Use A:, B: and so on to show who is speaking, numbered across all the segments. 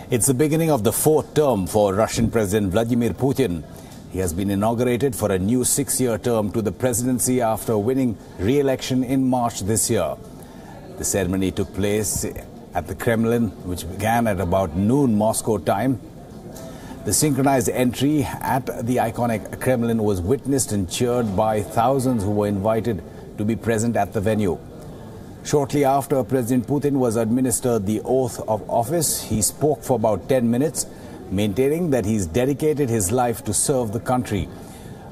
A: It's the beginning of the fourth term for Russian President Vladimir Putin. He has been inaugurated for a new 6-year term to the presidency after winning re-election in March this year. The ceremony took place at the Kremlin, which began at about noon Moscow time. The synchronized entry at the iconic Kremlin was witnessed and cheered by thousands who were invited to be present at the venue. Shortly after President Putin was administered the oath of office, he spoke for about 10 minutes, maintaining that he's dedicated his life to serve the country.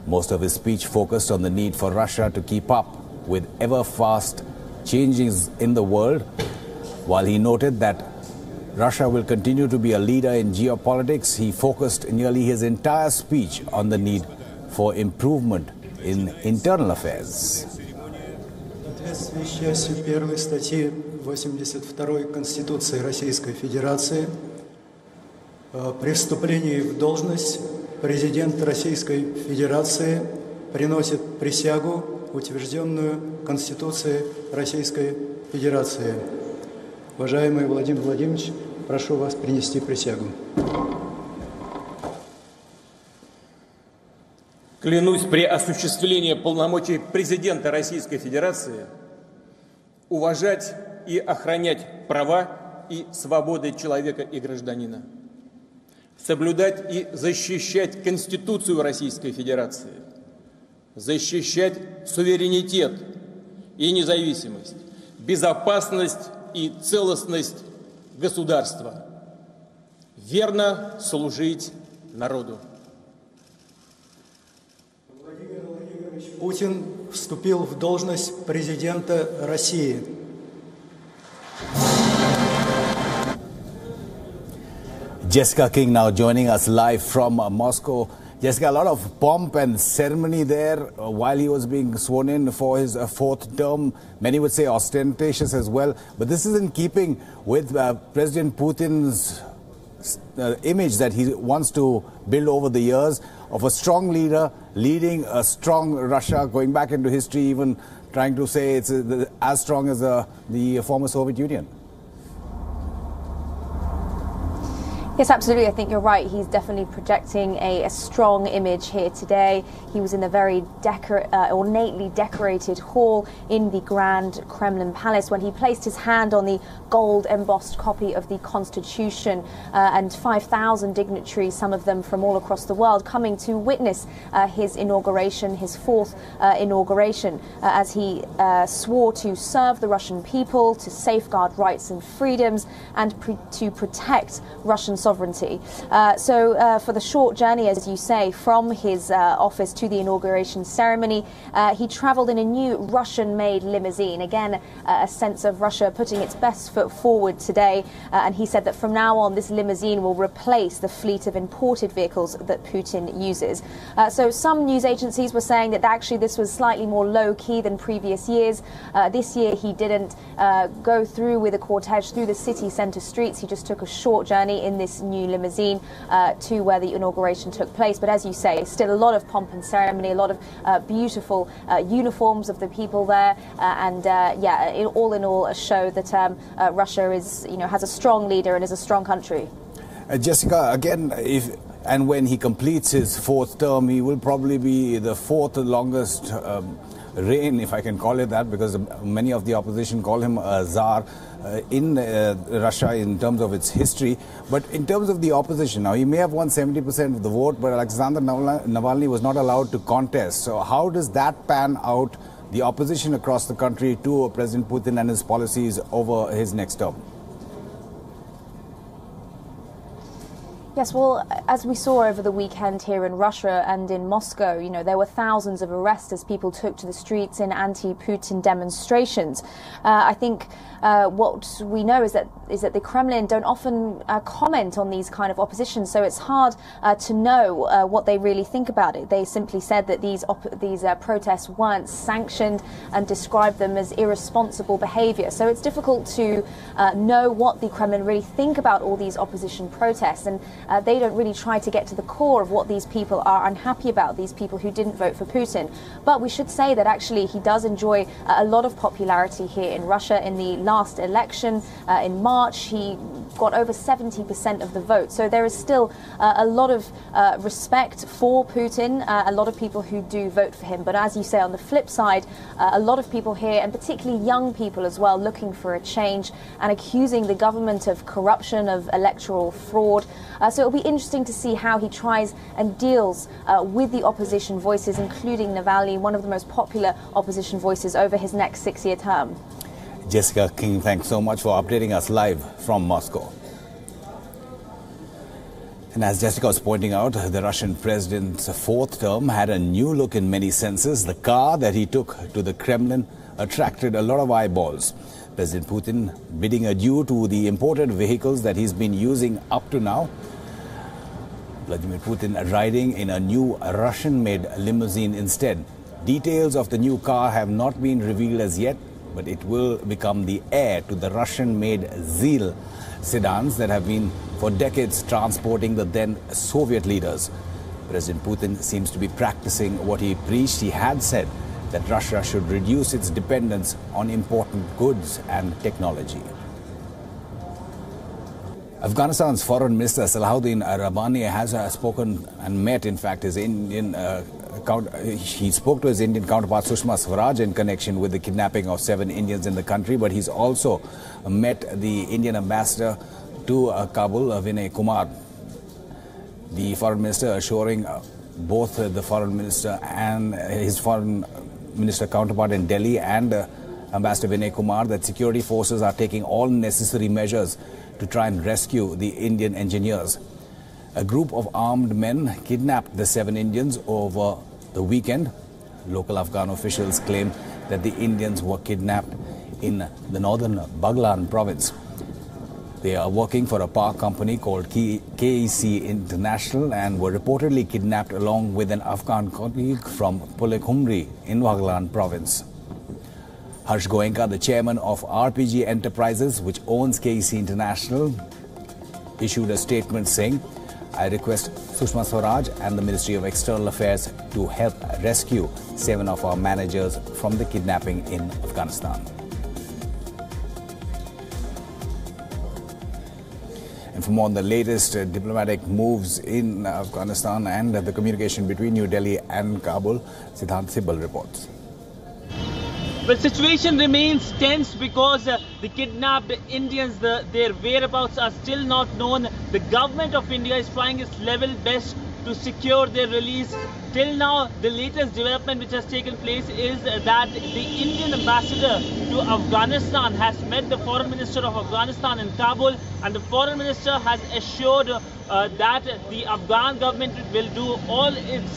A: Most of his speech focused on the need for Russia to keep up with ever-fast changes in the world. While he noted that Russia will continue to be a leader in geopolitics, he focused nearly his entire speech on the need for improvement in internal affairs.
B: Частью первой статьи 82 Конституции Российской Федерации при вступлении в должность президент Российской Федерации приносит присягу, утвержденную Конституцией Российской Федерации. Уважаемый Владимир Владимирович, прошу вас принести присягу.
C: Клянусь при осуществлении полномочий президента Российской Федерации уважать и охранять права и свободы человека и гражданина, соблюдать и защищать Конституцию Российской Федерации, защищать суверенитет и независимость, безопасность и целостность государства, верно служить народу.
B: Путин вступил в должность президента России.
A: Jessica King now joining us live from Moscow. Jessica, a lot of pomp and ceremony there while he was being sworn in for his fourth term. Many would say ostentatious as well. But this is in keeping with President Putin's image that he wants to build over the years of a strong leader leading a strong Russia, going back into history, even trying to say it's as strong as the former Soviet Union.
D: Yes, absolutely. I think you're right. He's definitely projecting a strong image here today. He was in a very ornately decorated hall in the Grand Kremlin Palace when he placed his hand on the gold embossed copy of the Constitution, and 5,000 dignitaries, some of them from all across the world, coming to witness his inauguration, his fourth inauguration, as he swore to serve the Russian people, to safeguard rights and freedoms, and to protect Russian sovereignty sovereignty. So for the short journey, as you say, from his office to the inauguration ceremony, he travelled in a new Russian-made limousine. Again, a sense of Russia putting its best foot forward today. And he said that from now on, this limousine will replace the fleet of imported vehicles that Putin uses. So some news agencies were saying that actually this was slightly more low-key than previous years. This year, he didn't go through with a cortege through the city centre streets. He just took a short journey in this new limousine to where the inauguration took place. But as you say, still a lot of pomp and ceremony, a lot of beautiful uniforms of the people there, and yeah, all in all, a show that Russia is, has a strong leader and is a strong country.
A: Jessica, again, when he completes his fourth term, he will probably be the fourth longest reign, if I can call it that, because many of the opposition call him a czar in Russia in terms of its history. But in terms of the opposition, now he may have won 70% of the vote, but Alexander Navalny was not allowed to contest. So how does that pan out, the opposition across the country to President Putin and his policies over his next term?
D: Yes, well, as we saw over the weekend here in Russia and in Moscow, there were thousands of arrests as people took to the streets in anti-Putin demonstrations. I think what we know is that the Kremlin don't often comment on these kind of opposition, so it's hard to know what they really think about it. They simply said that these protests weren't sanctioned and described them as irresponsible behaviour. So it's difficult to know what the Kremlin really think about all these opposition protests, and they don't really try to get to the core of what these people are unhappy about, these people who didn't vote for Putin. But we should say that actually he does enjoy a lot of popularity here in Russia. In the last election in March, he got over 70% of the vote. So there is still a lot of respect for Putin, a lot of people who do vote for him. But as you say, on the flip side, a lot of people here, and particularly young people as well, looking for a change and accusing the government of corruption, of electoral fraud. So it'll be interesting to see how he tries and deals with the opposition voices, including Navalny, one of the most popular opposition voices, over his next 6-year term.
A: Jessica King, thanks so much for updating us live from Moscow. And as Jessica was pointing out, the Russian president's fourth term had a new look in many senses. The car that he took to the Kremlin attracted a lot of eyeballs. President Putin bidding adieu to the imported vehicles that he's been using up to now. Vladimir Putin riding in a new Russian-made limousine instead. Details of the new car have not been revealed as yet, but it will become the heir to the Russian-made ZIL sedans that have been for decades transporting the then Soviet leaders. President Putin seems to be practicing what he preached. He had said that Russia should reduce its dependence on important goods and technology. Afghanistan's Foreign Minister Salahuddin Rabbani has spoken and met, in fact, his Indian he spoke to his Indian counterpart Sushma Swaraj in connection with the kidnapping of 7 Indians in the country, but he's also met the Indian ambassador to Kabul, Vinay Kumar. The foreign minister assuring both the foreign minister and his foreign minister counterpart in Delhi and Ambassador Vinay Kumar that security forces are taking all necessary measures to try and rescue the Indian engineers. A group of armed men kidnapped the 7 Indians over the weekend. Local Afghan officials claim that the Indians were kidnapped in the northern Baghlan province. They are working for a power company called KEC International and were reportedly kidnapped along with an Afghan colleague from Pulekhumri in Baghlan province. Harsh Goenka, the chairman of RPG Enterprises, which owns KEC International, issued a statement saying, "I request Sushma Swaraj and the Ministry of External Affairs to help rescue 7 of our managers from the kidnapping in Afghanistan." And for more on the latest diplomatic moves in Afghanistan and the communication between New Delhi and Kabul, Siddhant Sibal reports.
E: Well, situation remains tense because the kidnapped Indians, their whereabouts are still not known. The government of India is trying its level best to secure their release. Till now, the latest development which has taken place is that the Indian ambassador to Afghanistan has met the foreign minister of Afghanistan in Kabul, and the foreign minister has assured that the Afghan government will do all its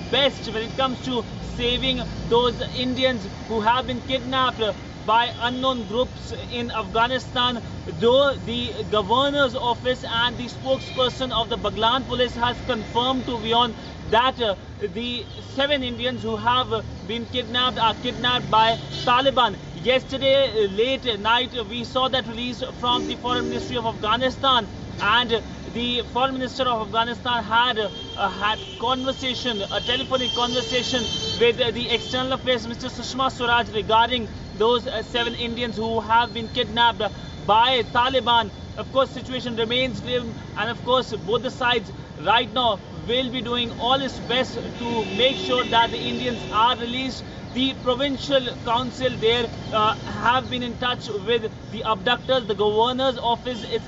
E: best when it comes to saving those Indians who have been kidnapped by unknown groups in Afghanistan. Though the governor's office and the spokesperson of the Baghlan police has confirmed to WION that the 7 Indians who have been kidnapped are kidnapped by Taliban. Yesterday late at night we saw that release from the Foreign Ministry of Afghanistan, and the Foreign Minister of Afghanistan had a telephonic conversation with the External Affairs Mr. Sushma Swaraj regarding those 7 Indians who have been kidnapped by Taliban. Of course, situation remains grim, and of course both the sides right now will be doing all its best to make sure that the Indians are released. The provincial council there have been in touch with the abductors. The governor's office is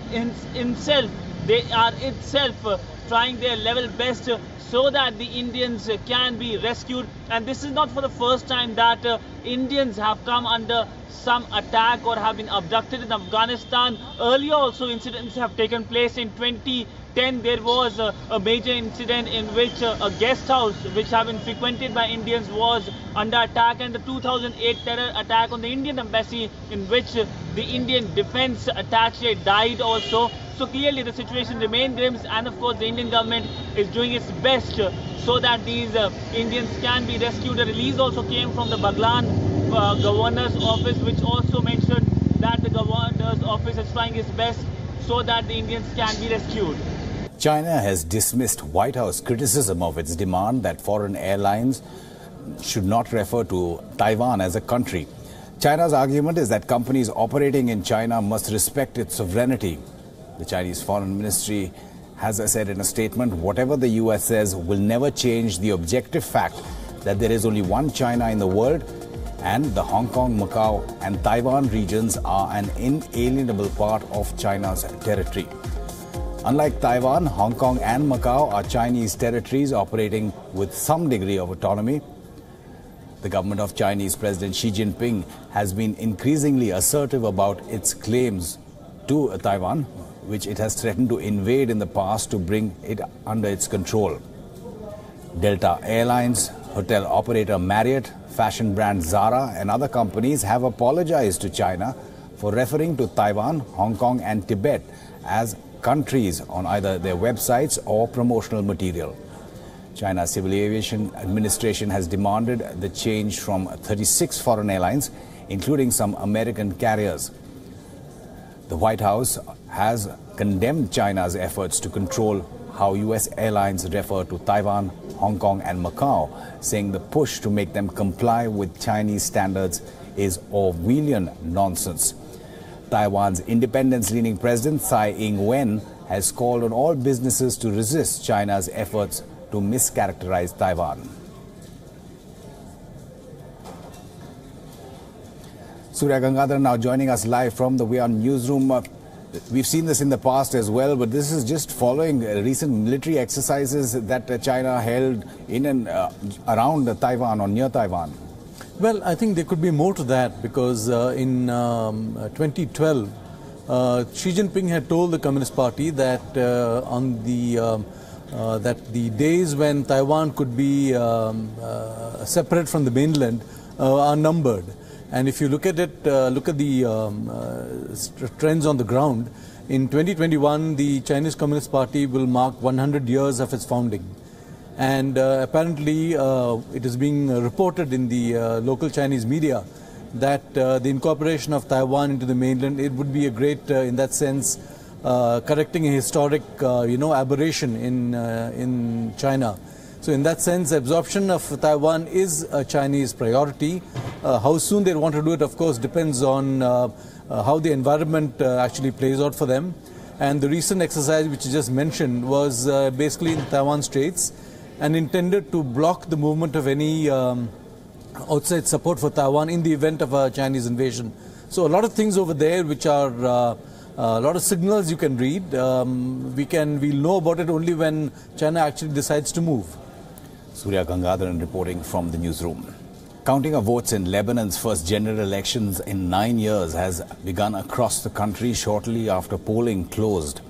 E: they are itself trying their level best so that the Indians can be rescued. And this is not for the first time that Indians have come under some attack or have been abducted in Afghanistan. Earlier also incidents have taken place. In 2010 there was a major incident in which a guest house which have been frequented by Indians was under attack, and the 2008 terror attack on the Indian embassy in which the Indian defense attaché died also. So clearly the situation remains grim, and of course the Indian government is doing its best so that these Indians can be rescued. A release also came from the Baghlan governor's office, which also mentioned that the governor's office is trying its best so that the Indians can be rescued.
A: China has dismissed White House criticism of its demand that foreign airlines should not refer to Taiwan as a country. China's argument is that companies operating in China must respect its sovereignty. The Chinese Foreign Ministry has said in a statement, whatever the US says will never change the objective fact that there is only one China in the world, and the Hong Kong, Macau and Taiwan regions are an inalienable part of China's territory. Unlike Taiwan, Hong Kong and Macau are Chinese territories operating with some degree of autonomy. The government of Chinese President Xi Jinping has been increasingly assertive about its claims to Taiwan, which it has threatened to invade in the past to bring it under its control. Delta Airlines, hotel operator Marriott, fashion brand Zara and other companies have apologized to China for referring to Taiwan, Hong Kong and Tibet as countries on either their websites or promotional material. China's Civil Aviation Administration has demanded the change from 36 foreign airlines, including some American carriers. The White House has condemned China's efforts to control how US airlines refer to Taiwan, Hong Kong and Macau, saying the push to make them comply with Chinese standards is Orwellian nonsense. Taiwan's independence-leaning president Tsai Ing-wen has called on all businesses to resist China's efforts to mischaracterize Taiwan. Surya Gangadhar now joining us live from the WION newsroom. We've seen this in the past as well, but this is just following recent military exercises that China held in and around Taiwan or near Taiwan.
F: Well, I think there could be more to that, because in 2012, Xi Jinping had told the Communist Party that that the days when Taiwan could be separate from the mainland are numbered. And if you look at it, look at the trends on the ground, in 2021 the Chinese Communist Party will mark 100 years of its founding. And apparently it is being reported in the local Chinese media that the incorporation of Taiwan into the mainland, it would be a great, in that sense, correcting a historic, aberration in China. So in that sense, absorption of Taiwan is a Chinese priority. How soon they want to do it, of course, depends on how the environment actually plays out for them. And the recent exercise which you just mentioned was basically in Taiwan Straits and intended to block the movement of any outside support for Taiwan in the event of a Chinese invasion. So a lot of things over there which are a lot of signals you can read. We'll know about it only when China actually decides to move.
A: Surya Gangadharan reporting from the newsroom. Counting of votes in Lebanon's first general elections in 9 years has begun across the country shortly after polling closed.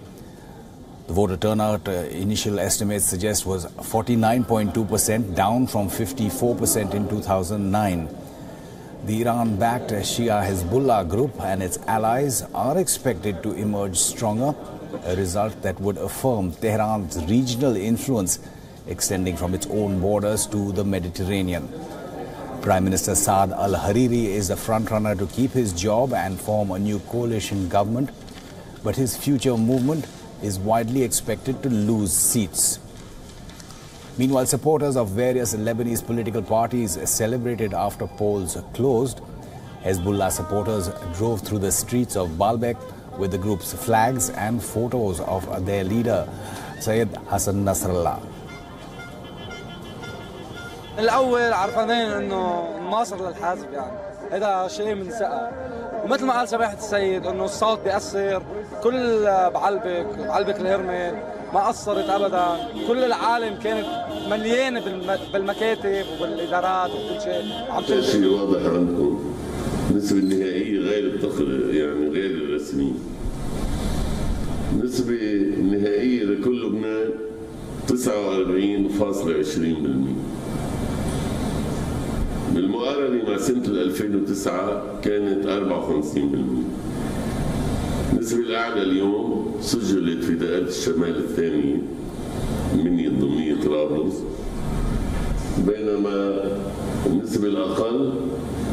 A: The voter turnout, initial estimates suggest, was 49.2%, down from 54% in 2009. The Iran-backed Shia Hezbollah group and its allies are expected to emerge stronger, a result that would affirm Tehran's regional influence extending from its own borders to the Mediterranean. Prime Minister Saad al-Hariri is the frontrunner to keep his job and form a new coalition government, but his future movement is widely expected to lose seats. Meanwhile, supporters of various Lebanese political parties celebrated after polls closed. Hezbollah supporters drove through the streets of Baalbek with the group's flags and photos of their leader, Syed Hassan Nasrallah.
G: الأول عرفانين إنه الناصر للحزب يعني هذا شيء من ثقة ومثل ما قال سماحة السيد إنه الصوت بيأثر كل بعلبك الهرمة ما قصرت أبدا كل العالم كانت مليانة بالمكاتب وبالإدارات وكل شيء عم
H: تنشر شيء واضح عندكم النسبة النهائية غير يعني غير الرسمية النسبة النهائية لكل لبنان 49.20%. بالمقارنة مع سنة 2009 كانت 54%. النسبة الأعلى اليوم سجلت في دائرة الشمال الثانية منية الضمنية طرابلس، بينما النسبة الأقل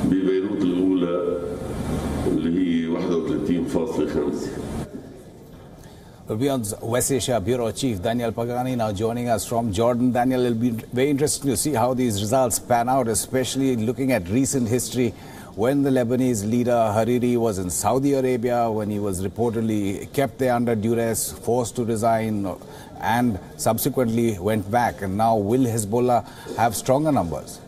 H: ببيروت الأولى اللي هي 31.5%.
A: WION's West Asia Bureau Chief Daniel Pagani now joining us from Jordan. Daniel, it'll be very interesting to see how these results pan out, especially looking at recent history when the Lebanese leader Hariri was in Saudi Arabia, when he was reportedly kept there under duress, forced to resign, and subsequently went back. And now will Hezbollah have stronger numbers?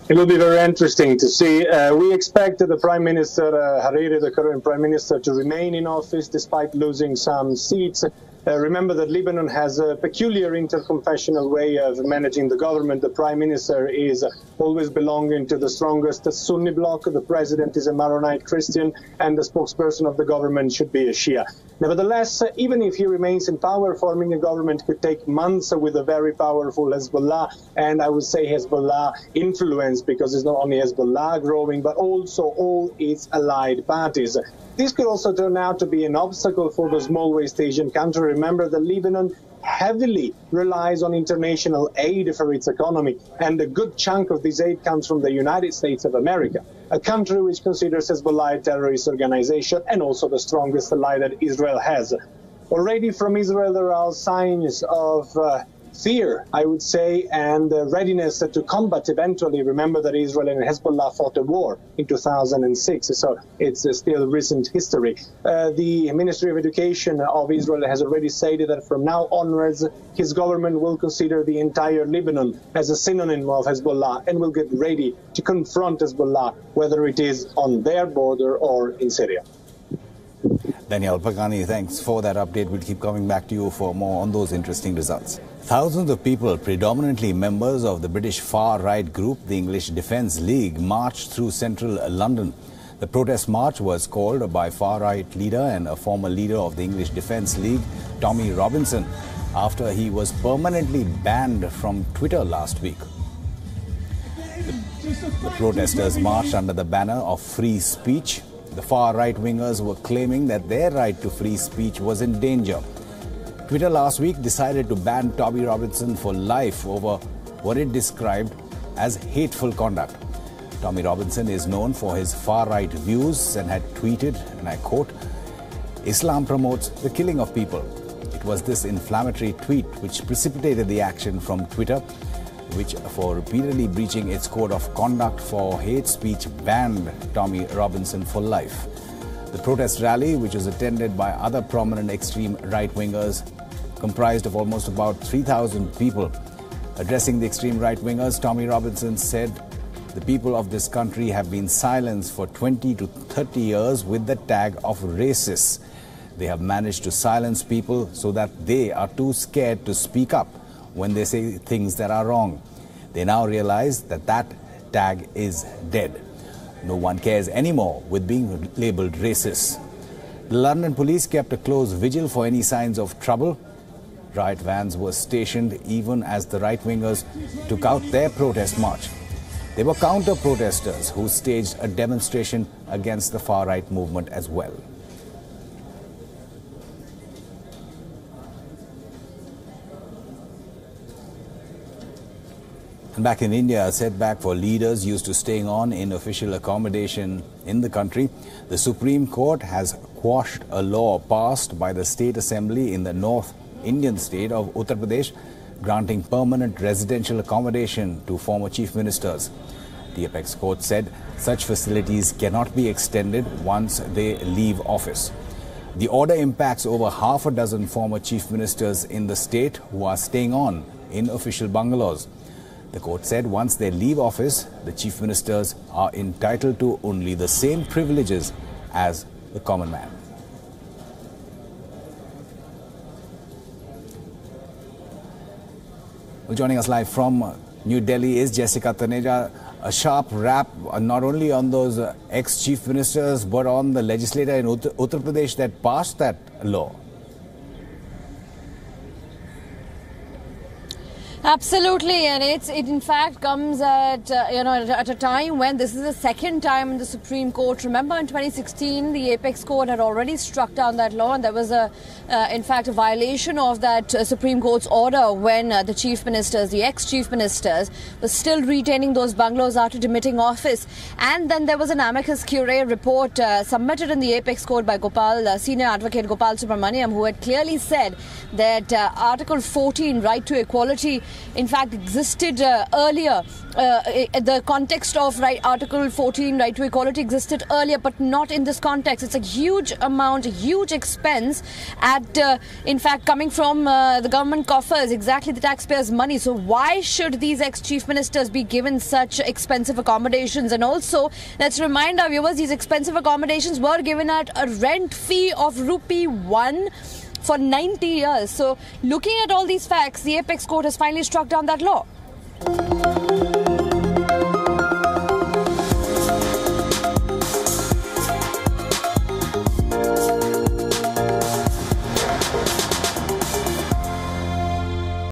I: It will be very interesting to see. We expect the Prime Minister Hariri, the current Prime Minister, to remain in office despite losing some seats. Remember that Lebanon has a peculiar interconfessional way of managing the government. The Prime Minister is always belonging to the strongest Sunni bloc. The President is a Maronite Christian, and the spokesperson of the government should be a Shia. Nevertheless, even if he remains in power, forming a government could take months with a very powerful Hezbollah, and I would say Hezbollah influence, because it's not only Hezbollah growing, but also all its allied parties. This could also turn out to be an obstacle for the small West Asian country. Remember that Lebanon heavily relies on international aid for its economy, and a good chunk of this aid comes from the United States of America, a country which considers Hezbollah a terrorist organization and also the strongest ally that Israel has. Already from Israel there are signs of fear, I would say, and readiness to combat eventually. Remember that Israel and Hezbollah fought a war in 2006, so it's still recent history. The Ministry of Education of Israel has already stated that from now onwards, his government will consider the entire Lebanon as a synonym of Hezbollah and will get ready to confront Hezbollah, whether it is on their border or in Syria.
A: Daniel Pagani, thanks for that update. We'll keep coming back to you for more on those interesting results. Thousands of people, predominantly members of the British far-right group, the English Defence League, marched through central London. The protest march was called by far-right leader and a former leader of the English Defence League, Tommy Robinson, after he was permanently banned from Twitter last week. The protesters marched under the banner of free speech. The far right-wingers were claiming that their right to free speech was in danger. Twitter last week decided to ban Tommy Robinson for life over what it described as hateful conduct. Tommy Robinson is known for his far-right views and had tweeted, and I quote, "Islam promotes the killing of people." It was this inflammatory tweet which precipitated the action from Twitter, which, for repeatedly breaching its code of conduct for hate speech, banned Tommy Robinson for life. The protest rally, which was attended by other prominent extreme right-wingers, comprised of almost about 3,000 people. Addressing the extreme right-wingers, Tommy Robinson said, "The people of this country have been silenced for 20 to 30 years with the tag of racists. They have managed to silence people so that they are too scared to speak up. when they say things that are wrong. They now realize that that tag is dead. No one cares anymore with being labelled racist. The London police kept a close vigil for any signs of trouble. Riot vans were stationed even as the right-wingers took out their protest march. They were counter-protesters who staged a demonstration against the far-right movement as well. And back in India, a setback for leaders used to staying on in official accommodation in the country. The Supreme Court has quashed a law passed by the State Assembly in the North Indian state of Uttar Pradesh, granting permanent residential accommodation to former chief ministers. The apex court said such facilities cannot be extended once they leave office. The order impacts over half a dozen former chief ministers in the state who are staying on in official bungalows. The court said once they leave office, the chief ministers are entitled to only the same privileges as the common man. Well, joining us live from New Delhi is Jessica Taneja. A sharp rap not only on those ex-chief ministers but on the legislator in Uttar Pradesh that passed that law.
J: Absolutely, and it in fact comes at at a time when this is the second time in the Supreme Court. Remember, in 2016, the apex court had already struck down that law, and there was in fact a violation of that Supreme Court's order when the chief ministers, the ex-chief ministers, were still retaining those bungalows after demitting office. And then there was an amicus curiae report submitted in the apex court by senior advocate Gopal Subramaniam, who had clearly said that Article 14, right to equality, in fact existed earlier. The context of Article 14, right to equality, existed earlier, but not in this context. It's a huge amount, a huge expense in fact coming from the government coffers, exactly the taxpayers' money. So why should these ex-chief ministers be given such expensive accommodations? And also, let's remind our viewers, these expensive accommodations were given at a rent fee of ₹1 for 90 years. So looking at all these facts, the apex court has finally struck down that law.